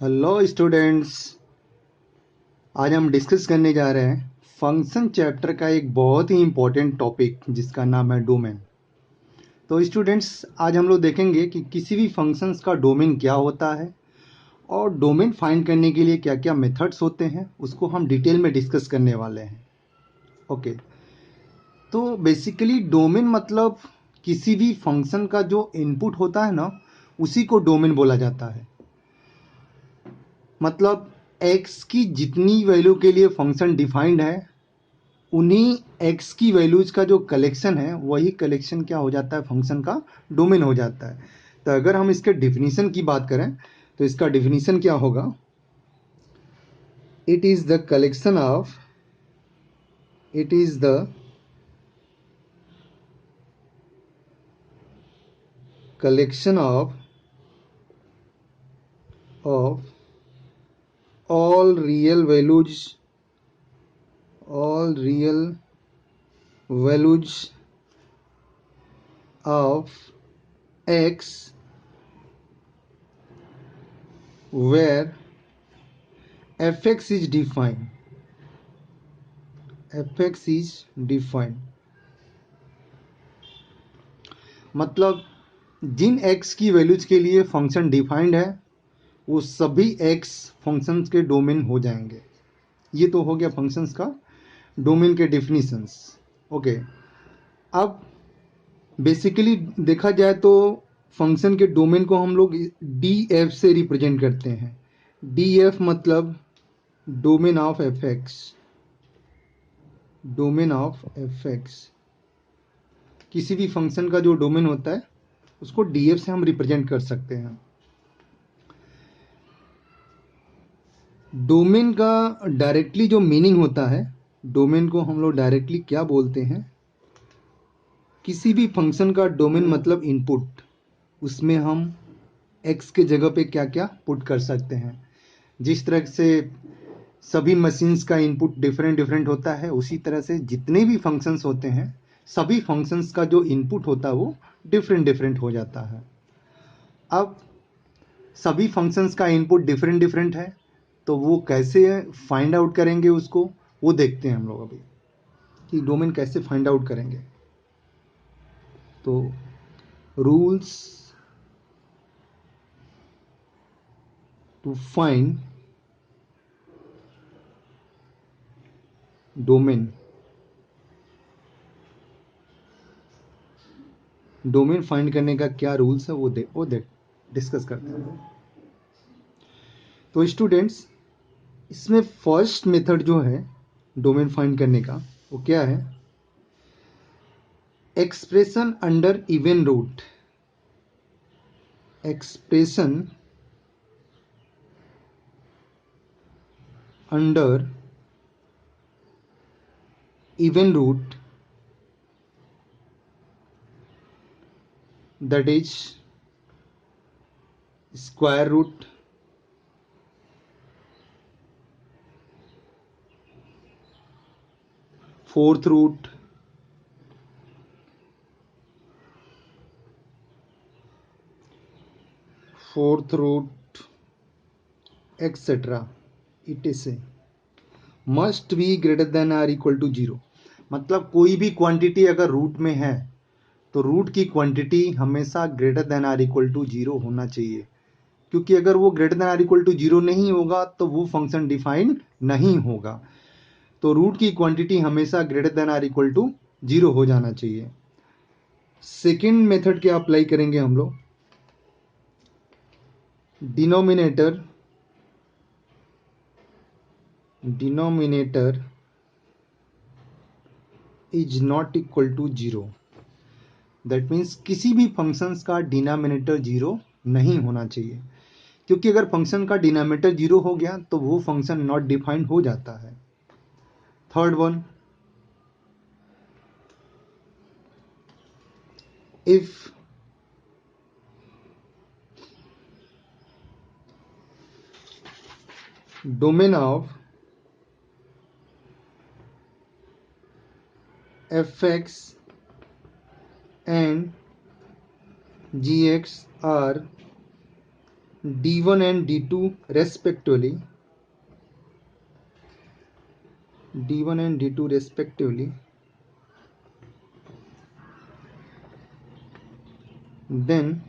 Hello students. आज हम discuss करने जा रहे हैं फंक्शन चैप्टर का एक बहुत ही इम्पोर्टेंट टॉपिक जिसका नाम है डोमेन। तो स्टूडेंट्स, आज हम लोग देखेंगे कि किसी भी फंक्शंस का डोमेन क्या होता है और डोमेन फाइंड करने के लिए क्या क्या मेथड्स होते हैं, उसको हम डिटेल में डिस्कस करने वाले हैं। ओके, तो बेसिकली डोमेन मतलब किसी भी फंक्शन का जो इनपुट होता है ना, उसी को डोमेन बोला जाता है। मतलब x की जितनी वैल्यू के लिए फंक्शन डिफाइंड है, उन्हीं x की वैल्यूज का जो कलेक्शन है, वही कलेक्शन क्या हो जाता है, फंक्शन का डोमेन हो जाता है। तो अगर हम इसके डिफिनीशन की बात करें तो इसका डिफिनीशन क्या होगा? It is the collection of it is the collection of all real values all real values of x where fx is defined मतलब जिन x की वैल्यूज के लिए फंक्शन डिफाइंड है, वो सभी x फंक्शंस के डोमेन हो जाएंगे। ये तो हो गया फंक्शंस का डोमेन के डिफिनीशंस। ओके, अब बेसिकली देखा जाए तो फंक्शन के डोमेन को हम लोग डी एफ से रिप्रेजेंट करते हैं। डी एफ मतलब domain of F x. Domain of F x, किसी भी फंक्शन का जो डोमेन होता है उसको डी एफ से हम रिप्रेजेंट कर सकते हैं। डोमेन का डायरेक्टली जो मीनिंग होता है, डोमेन को हम लोग डायरेक्टली क्या बोलते हैं? किसी भी फंक्शन का डोमेन मतलब इनपुट। उसमें हम एक्स के जगह पे क्या क्या पुट कर सकते हैं। जिस तरह से सभी मशीन्स का इनपुट डिफरेंट डिफरेंट होता है, उसी तरह से जितने भी फंक्शंस होते हैं, सभी फंक्शंस का जो इनपुट होता है वो डिफरेंट डिफरेंट हो जाता है। अब सभी फंक्शंस का इनपुट डिफरेंट डिफरेंट है, तो वो कैसे फाइंड आउट करेंगे उसको, वो देखते हैं हम लोग अभी कि डोमेन कैसे फाइंड आउट करेंगे। तो rules to find domain. Domain find करने का क्या रूल्स है वो डिस्कस करते हैं। तो स्टूडेंट्स, इसमें फर्स्ट मेथड जो है डोमेन फाइंड करने का, वो क्या है? Expression under even root. Expression under even root, that is square root, fourth root, etc. etc. must be greater than or equal to 0। मतलब कोई भी क्वांटिटी अगर रूट में है तो रूट की क्वांटिटी हमेशा greater than or equal to 0 होना चाहिए। क्योंकि अगर वो greater than or equal to 0 नहीं होगा तो वो फंक्शन डिफाइन नहीं होगा। तो रूट की क्वांटिटी हमेशा greater than or equal to 0 हो जाना चाहिए। सेकेंड मेथड क्या अप्लाई करेंगे हम लोग? Denominator is not equal to 0। That means किसी भी फंक्शंस का डिनोमिनेटर 0 नहीं होना चाहिए। क्योंकि अगर फंक्शन का डिनोमिनेटर 0 हो गया तो वो फंक्शन नॉट डिफाइंड हो जाता है। Third one, if domain of fx and gx are d1 and d2 respectively, d1 and d2 respectively, then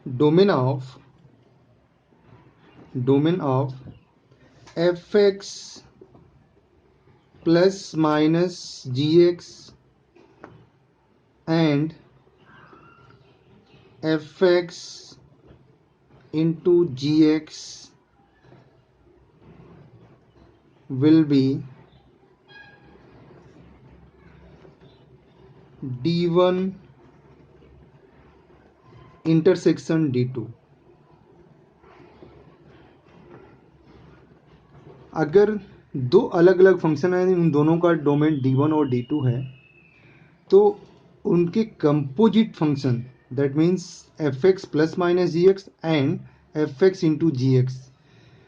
domain of fx plus minus gx and fx into gx will be d1 intersection d2। अगर दो अलग अलग function है, उन दोनों का domain d1 और d2 है, तो उनके composite function that means fx plus minus gx and fx into gx,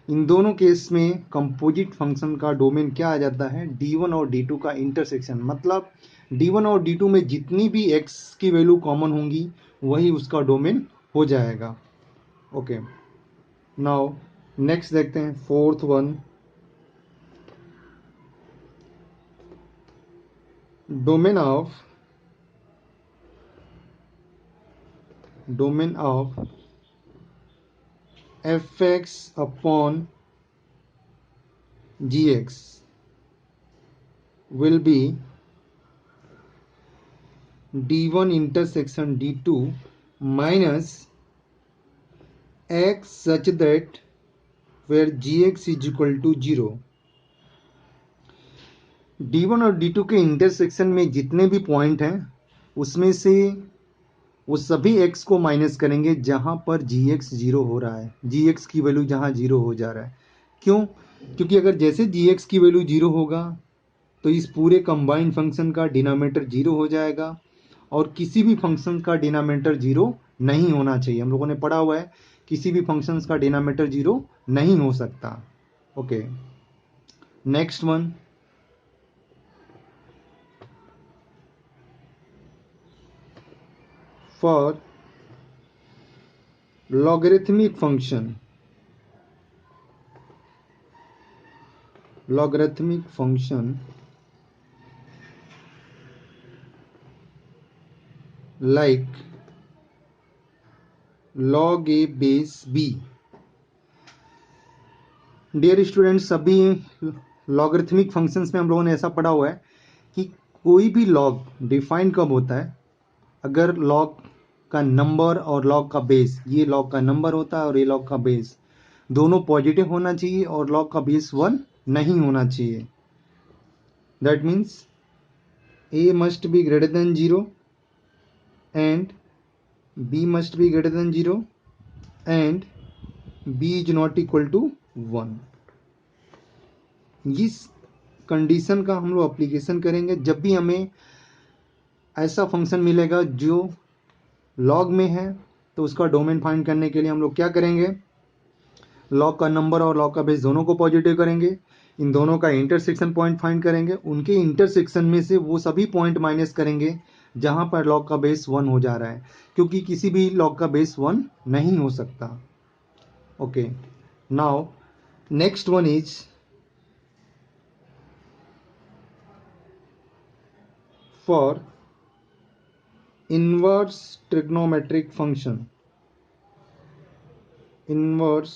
इन दोनों केस में कंपोजिट फंक्शन का डोमेन क्या आ जाता है, d1 और d2 का इंटरसेक्शन। मतलब d1 और d2 में जितनी भी x की वैल्यू कॉमन होंगी वही उसका डोमेन हो जाएगा। ओके, नाउ नेक्स्ट देखते हैं, fourth one, domain of fx upon gx will be d1 intersection d2 minus x such that where gx is equal to 0। d1 और d2 के इंटरसेक्शन में जितने भी पॉइंट हैं उसमें से वो सभी x को माइनस करेंगे जहां पर gx 0 हो रहा है, gx की वैल्यू जहां 0 हो जा रहा है। क्यों? क्योंकि अगर जैसे gx की वैल्यू 0 होगा तो इस पूरे कंबाइंड फंक्शन का डिनोमिनेटर 0 हो जाएगा और किसी भी फंक्शन का डिनोमिनेटर 0 नहीं होना चाहिए। हम लोगों ने पढ़ा हुआ है किसी भी फंक्शन का डिनोमिनेटर 0 नहीं हो सकता। Okay, next one, for logarithmic function like log a base b। Dear students, सभी लॉगरिथमिक फंक्शंस में हम लोगों ने ऐसा पढ़ा हुआ है कि कोई भी लॉग डिफाइन कब होता है, अगर लॉग का नंबर और लॉग का बेस, ये लॉग का नंबर होता है और ये लॉग का बेस दोनों पॉजिटिव होना चाहिए और लॉग का बेस 1 नहीं होना चाहिए। That means a must be greater than 0 and b must be greater than 0 and b is not equal to 1। इस कंडीशन का हम लोग अप्लीकेशन करेंगे जब भी हमें ऐसा फंक्शन मिलेगा जो लॉग में है, तो उसका डोमेन फाइंड करने के लिए हम लोग क्या करेंगे, लॉग का नंबर और लॉग का बेस दोनों को पॉजिटिव करेंगे, इन दोनों का इंटरसेक्शन पॉइंट फाइंड करेंगे, उनके इंटरसेक्शन में से वो सभी पॉइंट माइनस करेंगे जहां पर लॉग का बेस 1 हो जा रहा है, क्योंकि किसी भी लॉग का बेस 1 नहीं हो सकता। Okay, now next one is for inverse trigonometric function, inverse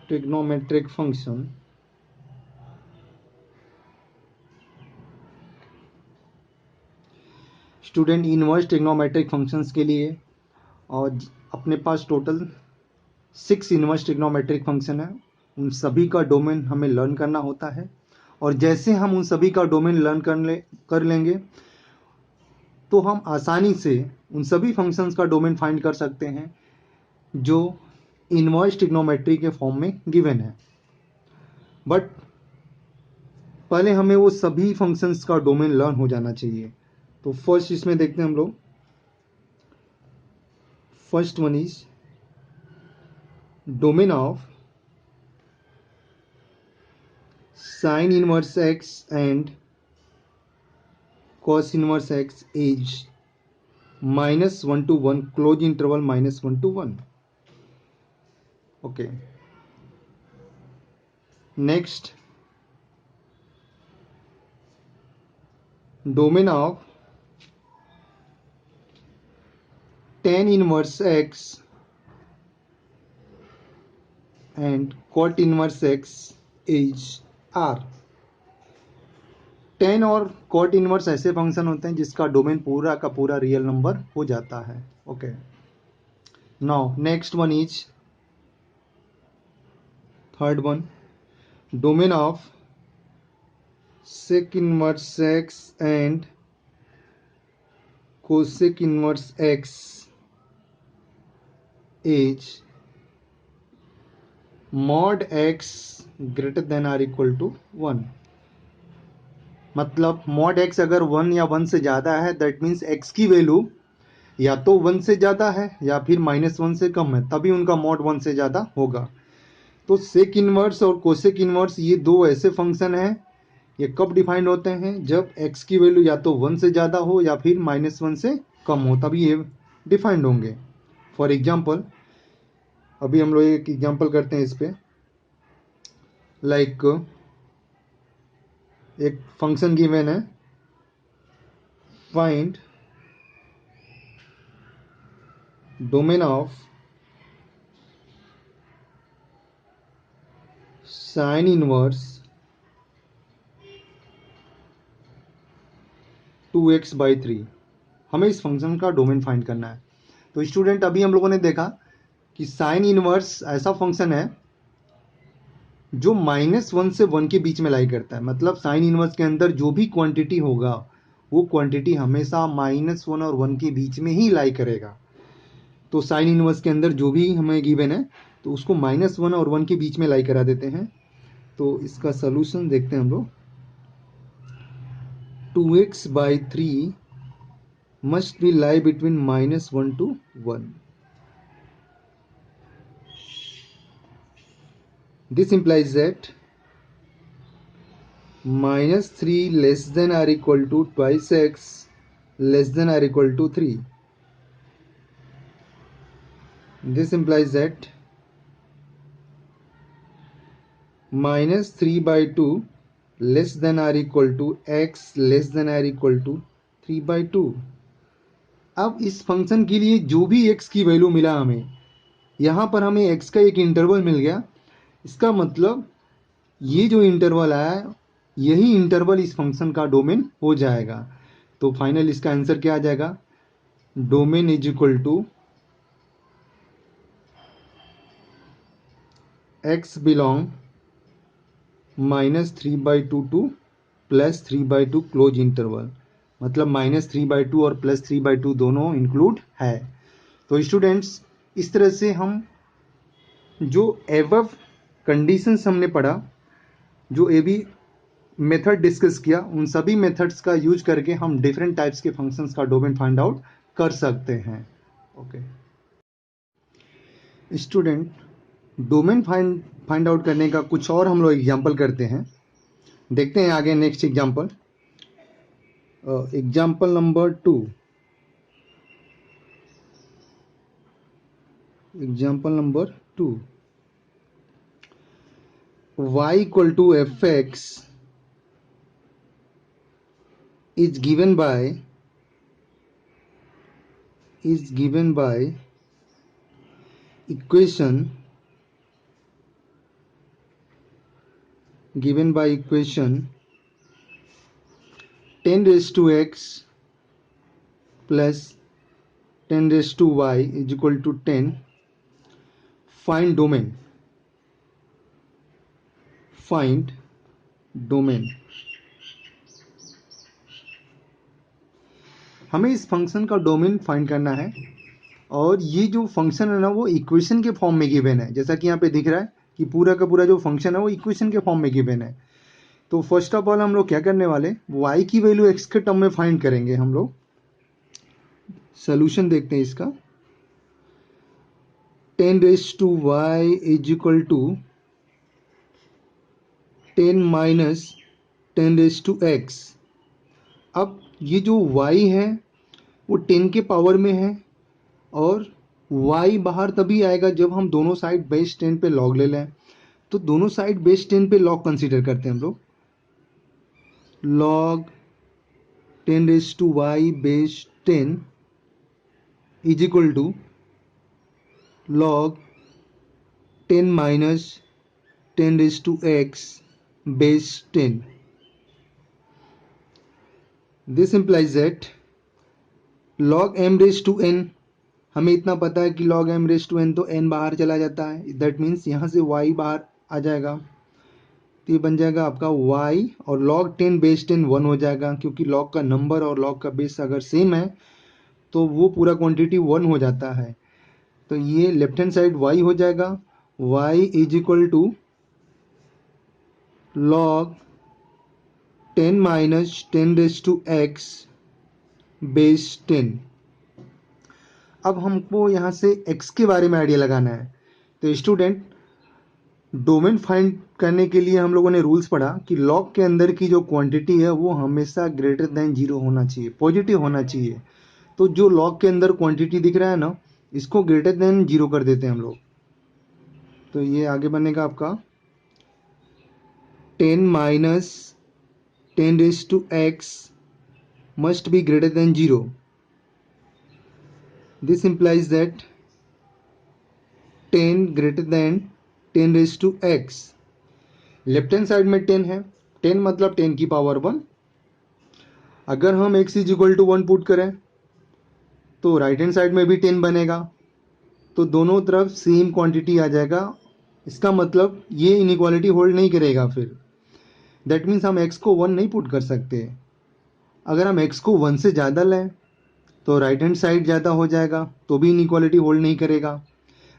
trigonometric function student, inverse trigonometric functions के लिए और अपने पास टोटल 6 इनवर्स ट्रिग्नोमेट्रिक फंक्शन है, उन सभी का डोमेन हमें लर्न करना होता है और जैसे हम उन सभी का डोमेन लर्न कर लेंगे तो हम आसानी से उन सभी फंक्शंस का डोमेन फाइंड कर सकते हैं जो इनवर्स ट्रिग्नोमेट्री के फॉर्म में गिवन है। बट पहले हमें वो सभी फंक्शंस का डोमेन लर्न हो जाना चाहिए। तो फर्स्ट इसमें देखते हैं हम लोग, first one is domain of sine inverse x and cos inverse x is -1 to 1 close interval -1 to 1. Okay, next, domain of tan inverse x and cot inverse x is R. tan और cot inverse ऐसे function होते हैं जिसका domain पूरा का पूरा real number हो जाता है. Okay, now next one is third one, domain of sec inverse x and cosec inverse x is mod x greater than or equal to 1. मतलब mod x अगर 1 या 1 से ज़्यादा है दैट मीन्स x की वैल्यू या तो 1 से ज़्यादा है या फिर -1 से कम है, तभी उनका mod 1 से ज़्यादा होगा. तो सेक इनवर्स और कोसेक इनवर्स ये दो ऐसे फंक्शन हैं, ये कब डिफाइंड होते हैं? जब x की वैल्यू या तो 1 से ज़्यादा हो या फिर -1 से कम हो, तभी ये डिफाइंड होंगे. फॉर एग्जाम्पल, अभी हम लोग एक एग्जाम्पल करते हैं इस पर. लाइक एक फंक्शन गिवन है, find domain of sine inverse 2x/3. हमें इस फंक्शन का डोमेन फाइंड करना है. तो स्टूडेंट, अभी हम लोगों ने देखा कि साइन इनवर्स ऐसा फंक्शन है जो -1 से 1 के बीच में लाई करता है. मतलब साइन इनवर्स के अंदर जो भी क्वांटिटी होगा वो क्वांटिटी हमेशा -1 और 1 के बीच में ही लाई करेगा. तो साइन इनवर्स के अंदर जो भी हमें गिवन है तो उसको -1 और 1 के बीच में लाई करा देते हैं. तो इसका सलूशन देखते हैं हम लोग. 2x/3 must be lie between -1 to 1. This implies that -3 less than or equal to twice x less than or equal to 3. This implies that -3/2 less than or equal to x less than or equal to 3/2. अब इस function के लिए जो भी x की value मिला हमें, यहाँ पर हमें x का एक इंटरवल मिल गया. इसका मतलब ये जो इंटरवल है यही इंटरवल इस फंक्शन का डोमेन हो जाएगा. तो फाइनल इसका आंसर क्या आ जाएगा? Domain is equal to x belong -3/2 to +3/2 close interval. मतलब -3/2 और +3/2 दोनों इंक्लूड है. तो स्टूडेंट्स, इस तरह से हम जो एबव कंडीशंस हमने पढ़ा, जो ए बी मेथड डिस्कस किया, उन सभी मेथड्स का यूज करके हम डिफरेंट टाइप्स के फंक्शंस का डोमेन फाइंड आउट कर सकते हैं. Okay student, domain find out करने का कुछ और हम लोग एग्जांपल करते हैं. देखते हैं आगे next example. Example number 2. Example number 2, y equal to fx is given by equation 10 raised to x plus 10 raised to y is equal to 10. Find domain. हमें इस फंक्शन का डोमेन फाइंड करना है, और ये जो फंक्शन है ना वो इक्वेशन के फॉर्म में गिवन है. जैसा कि यहाँ पे दिख रहा है कि पूरा का पूरा जो फंक्शन है वो इक्वेशन के फॉर्म में गिवन है. तो फर्स्ट ऑफ ऑल हम लोग क्या करने वाले, y की वैल्यू x के टर्म में फाइंड करेंगे. हम लोग सोल्यूशन देखते हैं इसका. 10 raised to y is equal to 10 minus 10 raised to x. अब ये जो y है वो 10 के पावर में है, और y बाहर तभी आएगा जब हम दोनों साइड बेस 10 पे लॉग ले लें। तो दोनों साइड बेस 10 पे लॉग कंसीडर करते हैं हम लोग। log 10 raise to y base 10 is equal to log 10 minus 10 raise to x base 10। This implies that log m raise to n, हमें इतना पता है कि log m raise to n तो n बाहर चला जाता है, दैट मीन्स यहाँ से y बाहर आ जाएगा, तो ये बन जाएगा आपका y, और log 10 बेस 10 1 हो जाएगा, क्योंकि log का नंबर और log का बेस अगर सेम है तो वो पूरा क्वांटिटी 1 हो जाता है। तो ये लेफ्ट हैंड साइड y हो जाएगा, y is equal to log 10 minus 10 raise to x base 10। अब हमको यहाँ से x के बारे में आइडिया लगाना है। तो स्टूडेंट, डोमेन फाइंड करने के लिए हम लोगों ने रूल्स पढ़ा कि लॉग के अंदर की जो क्वांटिटी है वो हमेशा ग्रेटर देन 0 होना चाहिए, पॉजिटिव होना चाहिए। तो जो लॉग के अंदर क्वांटिटी दिख रहा है ना, इसको ग्रेटर देन 0 कर देते हैं हम लोग। तो ये आगे बनेगा आपका 10 minus 10 raise to x must be greater than 0। This implies that 10 greater than 10 raise to x। Left hand side में 10 है, 10 मतलब 10 की पावर 1। अगर हम x is equal to 1 put करें तो राइट हैंड साइड में भी 10 बनेगा, तो दोनों तरफ सेम क्वांटिटी आ जाएगा। इसका मतलब ये इनइक्वालिटी होल्ड नहीं करेगा फिर। दैट मीन्स हम x को 1 नहीं पुट कर सकते। अगर हम x को 1 से ज़्यादा लें तो राइट हैंड साइड ज़्यादा हो जाएगा, तो भी इनइक्वालिटी होल्ड नहीं करेगा।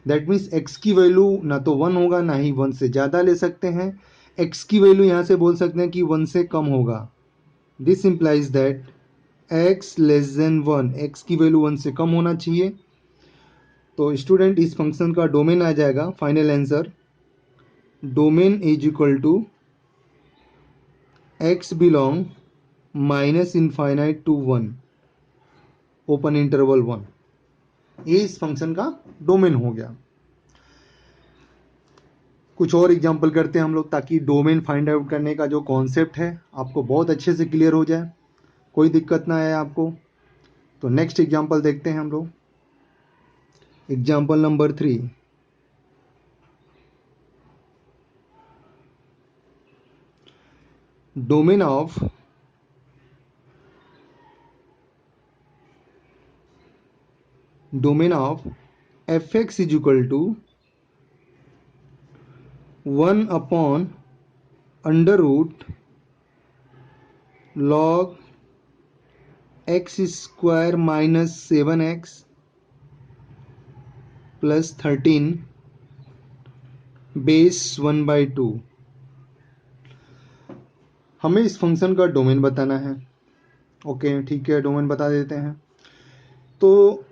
दैट मीन्स x की वैल्यू ना तो 1 होगा ना ही 1 से ज़्यादा ले सकते हैं। x की वैल्यू यहाँ से बोल सकते हैं कि 1 से कम होगा। This implies that x less than 1, x की वैल्यू 1 से कम होना चाहिए। तो स्टूडेंट, इस फंक्शन का डोमेन आ जाएगा, final answer domain is equal to x belong minus infinite to 1 open interval 1। ये इस फंक्शन का डोमेन हो गया। कुछ और एग्जांपल करते हैं हम लोग, ताकि डोमेन फाइंड आउट करने का जो कॉन्सेप्ट है आपको बहुत अच्छे से क्लियर हो जाए, कोई दिक्कत ना आए आपको। तो नेक्स्ट एग्जांपल देखते हैं हम लोग। Example number 3। Domain of fx is equal to 1 upon under root log x square minus 7x plus 13 base 1/2। हमें इस फंक्शन का डोमेन बताना है। ओके, ठीक है, डोमेन बता देते हैं। तो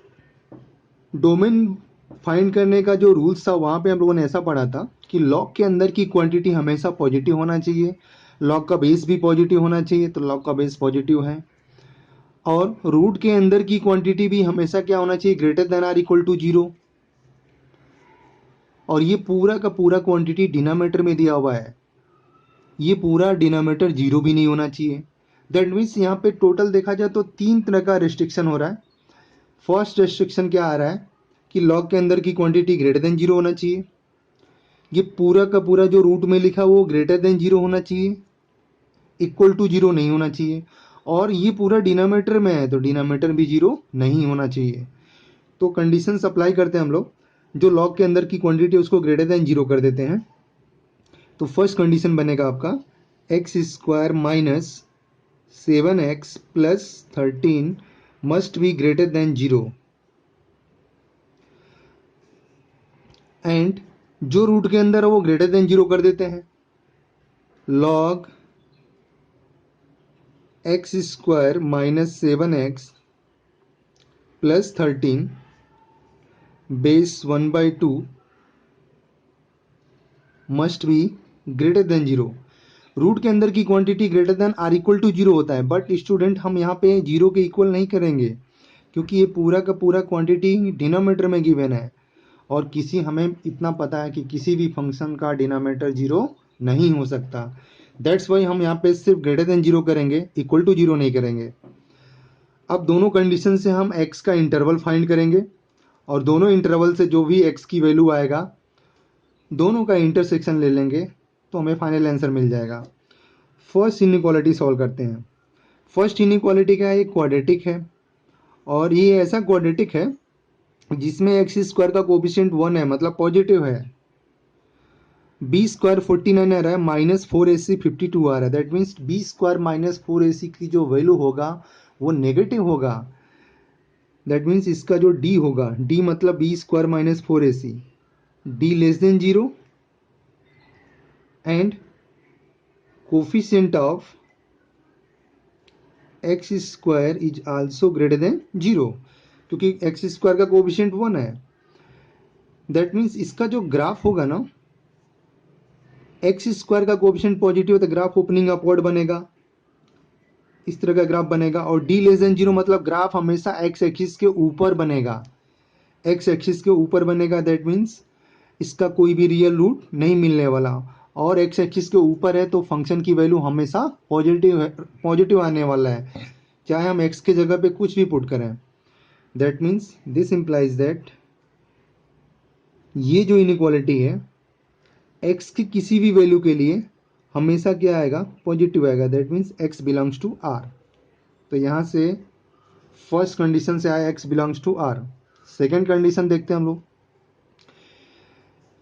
डोमेन फाइंड करने का जो रूल्स था वहाँ पे हम लोगों ने ऐसा पढ़ा था कि लॉग के अंदर की क्वांटिटी हमेशा पॉजिटिव होना चाहिए, लॉग का बेस भी पॉजिटिव होना चाहिए, तो लॉग का बेस पॉजिटिव है। और रूट के अंदर की क्वांटिटी भी हमेशा क्या होना चाहिए, greater than or equal to 0। और ये पूरा का पूरा क्वांटिटी डिनोमिनेटर में दिया हुआ है, ये पूरा डिनोमिनेटर 0 भी नहीं होना चाहिए। दैट मीन्स यहाँ पे टोटल देखा जाए तो 3 तरह का रेस्ट्रिक्शन हो रहा है। फर्स्ट रेस्ट्रिक्शन क्या आ रहा है कि लॉग के अंदर की क्वांटिटी ग्रेटर देन 0 होना चाहिए। ये पूरा का पूरा जो रूट में लिखा वो ग्रेटर देन 0 होना चाहिए, इक्वल टू 0 नहीं होना चाहिए। और ये पूरा डिनोमिनेटर में है तो डिनोमिनेटर भी 0 नहीं होना चाहिए। तो कंडीशन अप्लाई करते हैं हम लोग, जो लॉग के अंदर की क्वांटिटी उसको ग्रेटर देन 0 कर देते हैं। तो फर्स्ट कंडीशन बनेगा आपका x square minus 7x plus 13 must be greater than 0। And जो रूट के अंदर है वो ग्रेटर देन 0 कर देते हैं। log x square minus 7x plus 13 base 1/2 must be greater than 0। Root के अंदर की quantity greater than or equal to zero होता है, बट स्टूडेंट हम यहाँ पे जीरो के इक्वल नहीं करेंगे क्योंकि ये पूरा का पूरा क्वांटिटी डिनोमिनेटर में गिवन है और किसी हमें इतना पता है कि किसी भी फंक्शन का डिनोमिनेटर जीरो नहीं हो सकता। दैट्स वाई हम यहाँ पे सिर्फ ग्रेटर देन जीरो करेंगे, इक्वल टू जीरो नहीं करेंगे। अब दोनों कंडीशन से हम x का इंटरवल फाइंड करेंगे और दोनों इंटरवल से जो भी x की वैल्यू आएगा दोनों का इंटरसेक्शन ले लेंगे तो हमें फाइनल आंसर मिल जाएगा। फर्स्ट इनइक्वालिटी सॉल्व करते हैं। फर्स्ट इनइक्वालिटी क्या है, एक क्वाड्रेटिक है और ये ऐसा क्वाड्रेटिक है जिसमें एक्स स्क्वायर का कोफिशिएंट 1 है, मतलब पॉजिटिव है। बी स्क्वायर 49 आ रहा है, माइनस 4ac 52 आ रहा है। That means b square minus 4ac की जो वैल्यू होगा वो नेगेटिव होगा। दैट मीन्स इसका जो डी होगा, डी मतलब b square minus 4ac, D less than zero and coefficient of x square is also greater than zero, क्योंकि एक्स स्क्वायर का कोफिशिएंट 1 है। दैट मीन्स इसका जो ग्राफ होगा ना, एक्स स्क्वायर का कोफिशिएंट पॉजिटिव है तो ग्राफ ओपनिंग अपवर्ड बनेगा, इस तरह का ग्राफ बनेगा। और डी लेस देन जीरो मतलब ग्राफ हमेशा एक्स एक्सिस के ऊपर बनेगा, एक्स एक्सिस के ऊपर बनेगा। दैट मीन्स इसका कोई भी रियल रूट नहीं मिलने वाला और एक्स एक्सिस के ऊपर है तो फंक्शन की वैल्यू हमेशा पॉजिटिव है, पॉजिटिव आने वाला है, चाहे हम एक्स के जगह पे कुछ भी पुट करें। That means this implies that ये जो इनइक्वालिटी है एक्स की किसी भी वैल्यू के लिए हमेशा क्या आएगा, पॉजिटिव आएगा। That means x belongs to R. तो यहाँ से फर्स्ट कंडीशन से आया x belongs to R. Second condition देखते हैं हम लोग।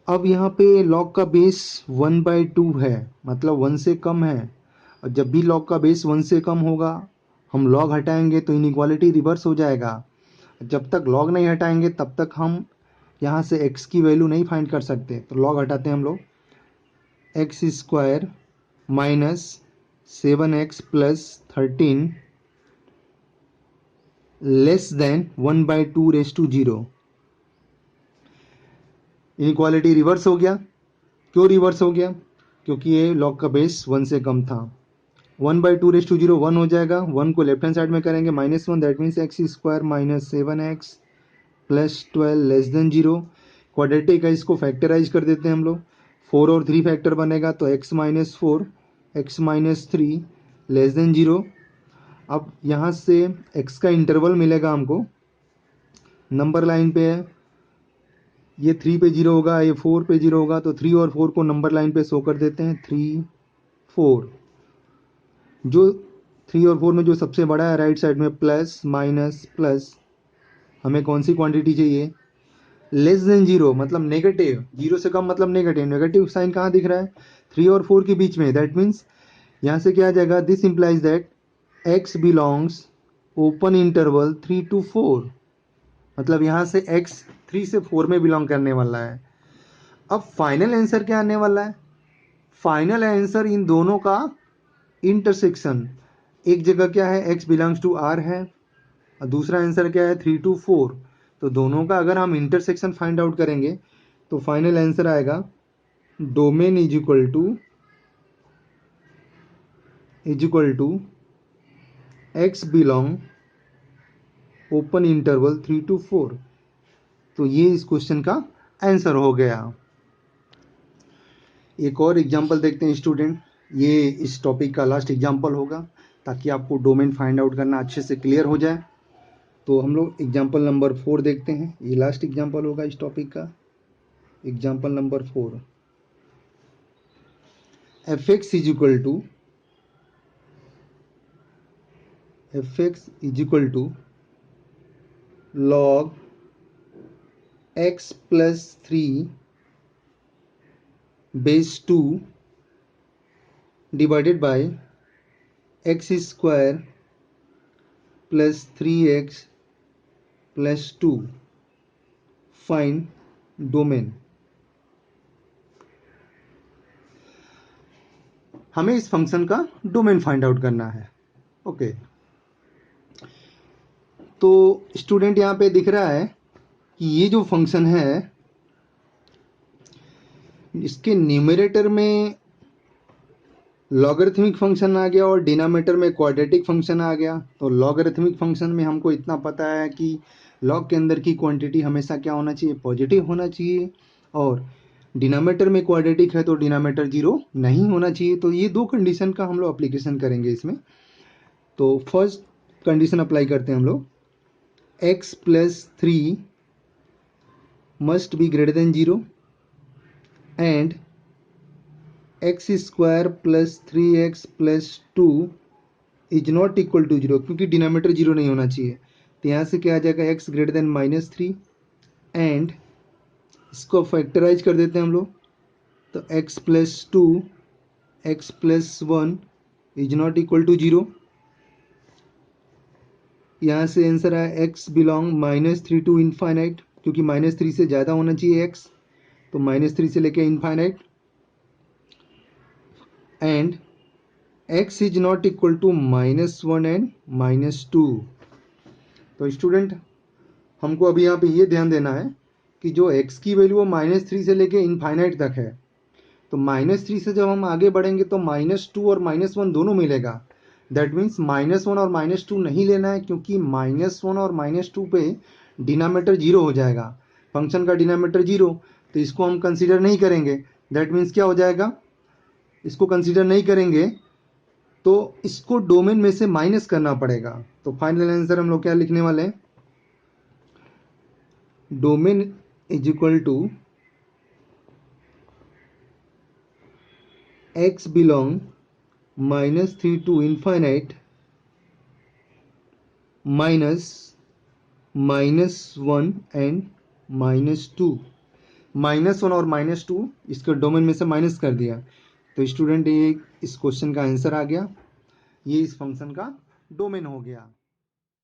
अब यहाँ पे लॉग का बेस 1/2 है, मतलब 1 से कम है, और जब भी लॉग का बेस 1 से कम होगा हम लॉग हटाएंगे तो इनइक्वालिटी रिवर्स हो जाएगा। जब तक लॉग नहीं हटाएंगे तब तक हम यहाँ से x की वैल्यू नहीं फाइंड कर सकते। तो लॉग हटाते हैं हम लोग, x square minus 7x plus 13 less than 1/2 raise to zero. Inequality reverse हो गया। क्यों रिवर्स हो गया, क्योंकि ये लॉग का बेस 1 से कम था। 1/2 रेस टू जीरो 1 हो जाएगा, 1 को लेफ्ट हैंड साइड में करेंगे -1, that means x square minus 7x plus 12 less than zero. Quadratic है, इसको फैक्टराइज कर देते हैं हम लोग, 4 और 3 फैक्टर बनेगा तो x minus 4 x minus 3 less than zero. अब यहाँ से x का इंटरवल मिलेगा हमको, नंबर लाइन पे है, ये 3 पे 0 होगा, ये 4 पे 0 होगा, तो 3 और 4 को नंबर लाइन पे शो कर देते हैं, 3 4। जो 3 और 4 में जो सबसे बड़ा है राइट साइड में प्लस माइनस प्लस, हमें कौन सी क्वांटिटी चाहिए, लेस देन जीरो मतलब नेगेटिव, जीरो से कम मतलब नेगेटिव। नेगेटिव साइन कहाँ दिख रहा है, 3 और 4 के बीच में। दैट मीन्स यहाँ से क्या आ जाएगा, this implies that x belongs open interval 3 to 4, मतलब यहाँ से x 3 से 4 में बिलोंग करने वाला है। अब फाइनल आंसर क्या आने वाला है, फाइनल आंसर इन दोनों का इंटरसेक्शन। एक जगह क्या है, x बिलोंग्स टू r है और दूसरा आंसर क्या है 3 to 4। तो दोनों का अगर हम इंटरसेक्शन फाइंड आउट करेंगे तो फाइनल आंसर आएगा domain is equal to x belong open interval 3 to 4। तो ये इस क्वेश्चन का आंसर हो गया। एक और एग्जांपल देखते हैं स्टूडेंट, ये इस टॉपिक का लास्ट एग्जांपल होगा ताकि आपको डोमेन फाइंड आउट करना अच्छे से क्लियर हो जाए। तो हम लोग एग्जांपल नंबर 4 देखते हैं, ये लास्ट एग्जांपल होगा इस टॉपिक का। Example number 4, fx is equal to log x plus 3 base 2 divided by x square plus 3x plus 2। Find domain. हमें इस फंक्शन का डोमेन फाइंड आउट करना है। ओके, तो स्टूडेंट यहाँ पे दिख रहा है कि ये जो फंक्शन है इसके न्यूमरेटर में लॉगरिथमिक फंक्शन आ गया और डिनोमिनेटर में क्वाड्रेटिक फंक्शन आ गया। तो लॉगरिथमिक फंक्शन में हमको इतना पता है कि लॉग के अंदर की क्वांटिटी हमेशा क्या होना चाहिए, पॉजिटिव होना चाहिए, और डिनोमिनेटर में क्वाड्रेटिक है तो डिनोमिनेटर जीरो नहीं होना चाहिए। तो ये दो कंडीशन का हम लोग अप्लीकेशन करेंगे इसमें। तो फर्स्ट कंडीशन अप्लाई करते हैं हम लोग, x plus 3 must be greater than 0 and x square plus 3x plus 2 is not equal to 0, क्योंकि डिनोमिनेटर 0 नहीं होना चाहिए। तो यहाँ से क्या आ जाएगा, x ग्रेटर देन -3 एंड इसको फैक्टराइज कर देते हैं हम लोग। तो x plus 2 x plus 1 is not equal to 0। यहाँ से आंसर आया x बिलोंग -3 टू इनफाइनाइट, क्योंकि -3 से ज़्यादा होना चाहिए x, तो -3 से लेके infinite, and x is not equal to -1 and -2। तो स्टूडेंट हमको अभी यहाँ पे ये ध्यान देना है कि जो x की वैल्यू वो -3 से लेके इनफाइनाइट तक है। तो -3 से जब हम आगे बढ़ेंगे तो -2 और -1 दोनों मिलेगा। दैट मीन्स -1 और -2 नहीं लेना है, क्योंकि -1 और -2 पे डिनोमिनेटर 0 हो जाएगा, फंक्शन का डिनोमिनेटर 0, तो इसको हम कंसीडर नहीं करेंगे। दैट मीन्स क्या हो जाएगा, इसको कंसीडर नहीं करेंगे तो इसको डोमेन में से माइनस करना पड़ेगा। तो फाइनल आंसर हम लोग क्या लिखने वाले हैं, domain is equal to x belong -3 to infinite minus -1 and -2। -1 और -2 इसके डोमेन में से माइनस कर दिया। तो स्टूडेंट ये इस क्वेश्चन का आंसर आ गया, ये इस फंक्शन का डोमेन हो गया।